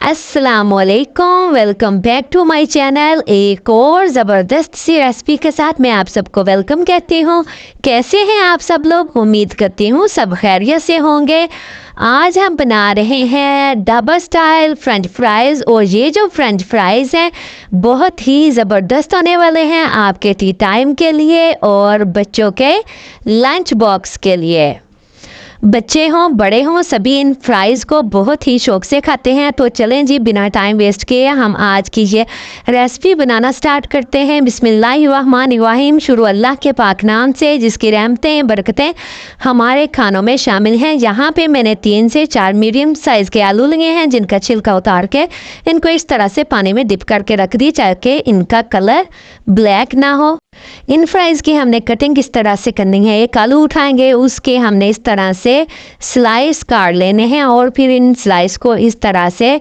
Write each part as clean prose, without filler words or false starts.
अस्सलामुअलैकुम, welcome back to my channel. एक और ज़बरदस्त सी रेसिपी के साथ मैं आप सबको वेलकम कहती हूँ। कैसे हैं आप सब लोग? उम्मीद करती हूँ सब खैरियत से होंगे। आज हम बना रहे हैं ढाबा स्टाइल फ्रेंच फ्राइज़, और ये जो फ्रेंच फ्राइज़ हैं बहुत ही ज़बरदस्त होने वाले हैं आपके टी टाइम के लिए और बच्चों के लंच बॉक्स के लिए। बच्चे हों बड़े हों सभी इन फ्राइज़ को बहुत ही शौक से खाते हैं। तो चलें जी, बिना टाइम वेस्ट किए हम आज की ये रेसिपी बनाना स्टार्ट करते हैं। बिस्मिल्लाहिर्रहमानिर्रहीम। शुरू अल्लाह के पाक नाम से जिसकी रहमतें बरकतें हमारे खानों में शामिल हैं। यहाँ पे मैंने 3 से 4 मीडियम साइज़ के आलू लिए हैं, जिनका छिलका उतार के इनको इस तरह से पानी में डिप करके रख दी ताकि इनका कलर ब्लैक ना हो। इन फ्राइज़ की हमने कटिंग किस तरह से करनी है, एक आलू उठाएंगे, उसके हमने इस तरह से स्लाइस काट लेने हैं और फिर इन स्लाइस को इस तरह से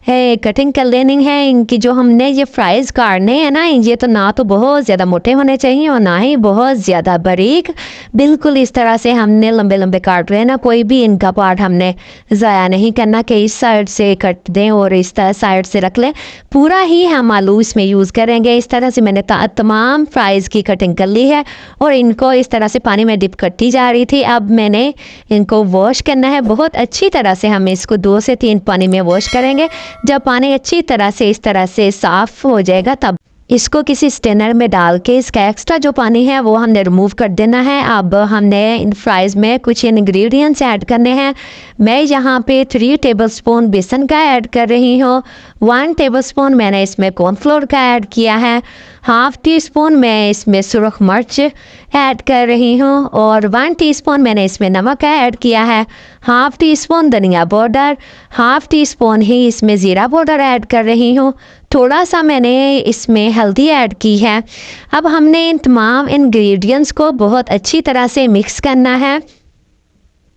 कटिंग कर लेनी है। इनकी जो हमने ये फ्राइज़ काटने हैं ना, ये तो ना तो बहुत ज़्यादा मोटे होने चाहिए और ना ही बहुत ज़्यादा बारीक। बिल्कुल इस तरह से हमने लंबे लंबे काट रहे हैं ना, कोई भी इनका पार्ट हमने ज़ाया नहीं करना कि इस साइड से कट दें और इस तरह साइड से रख लें। पूरा ही हम आलू इसमें यूज़ करेंगे। इस तरह से मैंने तमाम फ्राइज़ की कटिंग कर ली है और इनको इस तरह से पानी में डिप करती जा रही थी। अब मैंने इनको वॉश करना है बहुत अच्छी तरह से। हम इसको 2 से 3 पानी में वॉश करेंगे। जब पानी अच्छी तरह से इस तरह से साफ़ हो जाएगा तब इसको किसी स्टेनर में डाल के इसका एक्स्ट्रा जो पानी है वो हमने रिमूव कर देना है। अब हमने इन फ्राइज़ में कुछ इंग्रेडिएंट्स ऐड करने हैं। मैं यहाँ पे 3 टेबलस्पून बेसन का ऐड कर रही हूँ। 1 टेबलस्पून मैंने इसमें कॉर्नफ्लोर का ऐड किया है। हाफ़ टी स्पून मैं इसमें सुरख मिर्च ऐड कर रही हूँ और 1 टीस्पून मैंने इसमें नमक ऐड किया है। हाफ़ टी स्पून धनिया पाउडर, हाफ़ टी स्पून ही इसमें ज़ीरा पाउडर ऐड कर रही हूँ। थोड़ा सा मैंने इसमें हल्दी ऐड की है। अब हमने इन तमाम इंग्रेडिएंट्स को बहुत अच्छी तरह से मिक्स करना है।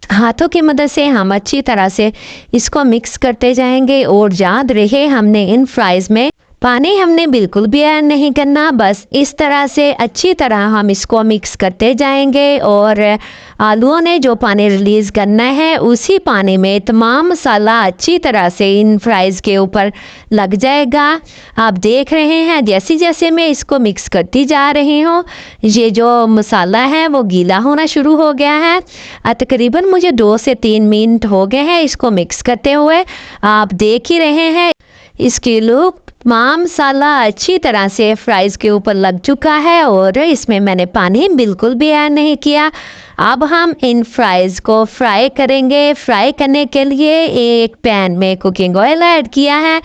हाथों की मदद से हम अच्छी तरह से इसको मिक्स करते जाएंगे और याद रहे हमने इन फ्राइज़ में पानी हमने बिल्कुल भी ऐड नहीं करना। बस इस तरह से अच्छी तरह हम इसको मिक्स करते जाएंगे और आलूओं ने जो पानी रिलीज़ करना है उसी पानी में तमाम मसाला अच्छी तरह से इन फ्राइज़ के ऊपर लग जाएगा। आप देख रहे हैं जैसे जैसे मैं इसको मिक्स करती जा रही हूँ ये जो मसाला है वो गीला होना शुरू हो गया है। तकरीबन मुझे 2 से 3 मिनट हो गए हैं इसको मिक्स करते हुए। आप देख ही रहे हैं इसकी लुक तमाम मसाला अच्छी तरह से फ्राइज़ के ऊपर लग चुका है और इसमें मैंने पानी बिल्कुल भी ऐड नहीं किया। अब हम इन फ्राइज़ को फ्राई करेंगे। फ्राई करने के लिए एक पैन में कुकिंग ऑयल ऐड किया है।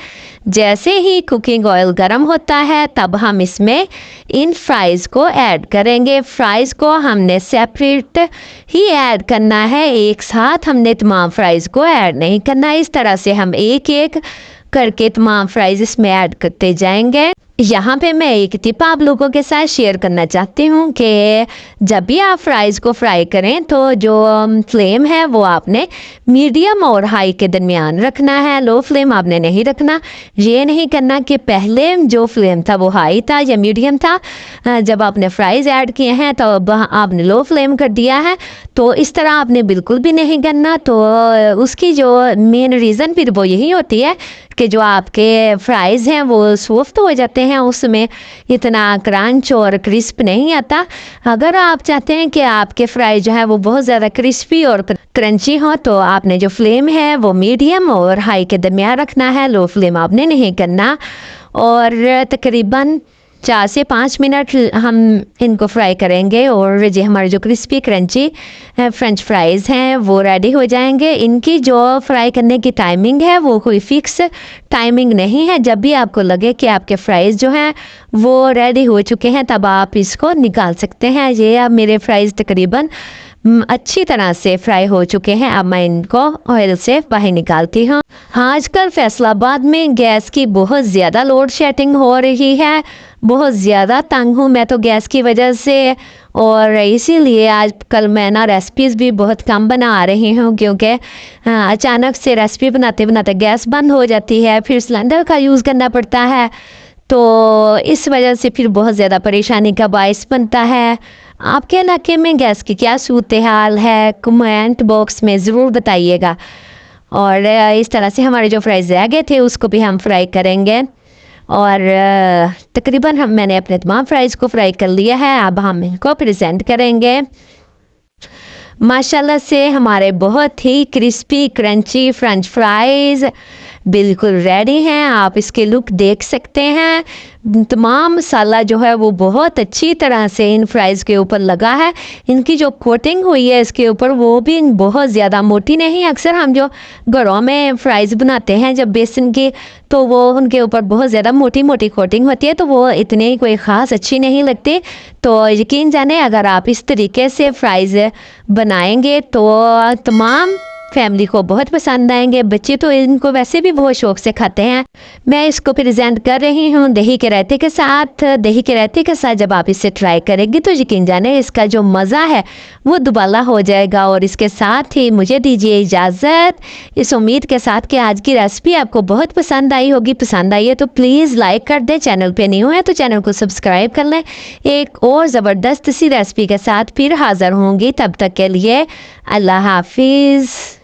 जैसे ही कुकिंग ऑयल गर्म होता है तब हम इसमें इन फ्राइज़ को ऐड करेंगे। फ्राइज़ को हमने सेपरेट ही ऐड करना है, एक साथ हमने तमाम फ्राइज़ को ऐड नहीं करना। इस तरह से हम एक एक करके तमाम फ्राइज़ इसमें ऐड करते जाएंगे। यहाँ पे मैं एक टिप आप लोगों के साथ शेयर करना चाहती हूँ कि जब भी आप फ्राइज़ को फ्राई करें तो जो फ्लेम है वो आपने मीडियम और हाई के दरमियान रखना है। लो फ्लेम आपने नहीं रखना। ये नहीं करना कि पहले जो फ्लेम था वो हाई था या मीडियम था, जब आपने फ्राइज़ ऐड किए हैं तो अब आपने लो फ्लेम कर दिया है। तो इस तरह आपने बिल्कुल भी नहीं करना। तो उसकी जो मेन रीज़न फिर वो यही होती है कि जो आपके फ्राइज़ हैं वो सॉफ्ट हो जाते हैं, उसमें इतना क्रंच और क्रिस्प नहीं आता। अगर आप चाहते हैं कि आपके फ्राई जो है वो बहुत ज़्यादा क्रिस्पी और क्रंची हो तो आपने जो फ्लेम है वो मीडियम और हाई के दरमियान रखना है। लो फ्लेम आपने नहीं करना। और तकरीबन 4 से 5 मिनट हम इनको फ्राई करेंगे और ये हमारे जो क्रिस्पी क्रंची फ्रेंच फ्राइज़ हैं वो रेडी हो जाएंगे। इनकी जो फ्राई करने की टाइमिंग है वो कोई फ़िक्स टाइमिंग नहीं है। जब भी आपको लगे कि आपके फ्राइज़ जो हैं वो रेडी हो चुके हैं तब आप इसको निकाल सकते हैं। ये अब मेरे फ्राइज़ तकरीबन अच्छी तरह से फ्राई हो चुके हैं। अब मैं इनको ऑयल से बाहर निकालती हूँ। आजकल फैसलाबाद में गैस की बहुत ज़्यादा लोड शेडिंग हो रही है। बहुत ज़्यादा तंग हूँ मैं तो गैस की वजह से, और इसीलिए आजकल मैं ना रेसिपीज़ भी बहुत कम बना रही हूँ क्योंकि अचानक से रेसिपी बनाते बनाते गैस बंद हो जाती है, फिर सिलेंडर का यूज़ करना पड़ता है। तो इस वजह से फिर बहुत ज़्यादा परेशानी का बायस बनता है। आपके इलाके में गैस की क्या सूरत हाल है कमेंट बॉक्स में ज़रूर बताइएगा। और इस तरह से हमारे जो फ्राइज़ रह गए थे उसको भी हम फ्राई करेंगे। और तकरीबन मैंने अपने तमाम फ्राइज़ को फ्राई कर लिया है। अब हम इनको प्रेजेंट करेंगे। माशाल्लाह से हमारे बहुत ही क्रिस्पी क्रंची फ्रेंच फ्राइज़ बिल्कुल रेडी हैं। आप इसके लुक देख सकते हैं। तमाम मसाला जो है वो बहुत अच्छी तरह से इन फ्राइज़ के ऊपर लगा है। इनकी जो कोटिंग हुई है इसके ऊपर वो भी बहुत ज़्यादा मोटी नहीं। अक्सर हम जो घरों में फ्राइज़ बनाते हैं जब बेसन की, तो वो उनके ऊपर बहुत ज़्यादा मोटी मोटी कोटिंग होती है, तो वो इतनी कोई ख़ास अच्छी नहीं लगती। तो यकीन जाने अगर आप इस तरीके से फ्राइज़ बनाएंगे तो तमाम फैमिली को बहुत पसंद आएंगे। बच्चे तो इनको वैसे भी बहुत शौक से खाते हैं। मैं इसको प्रेजेंट कर रही हूँ दही के रायते के साथ। दही के रायते के साथ जब आप इसे ट्राई करेंगे तो यकीन जाने इसका जो मज़ा है वो दुबाला हो जाएगा। और इसके साथ ही मुझे दीजिए इजाज़त, इस उम्मीद के साथ कि आज की रेसिपी आपको बहुत पसंद आई होगी। पसंद आई है तो प्लीज़ लाइक कर दें। चैनल पे नहीं हुए तो चैनल को सब्सक्राइब कर लें। एक और ज़बरदस्त सी रेसिपी के साथ फिर हाज़िर होंगी। तब तक के लिए अल्लाह हाफिज़।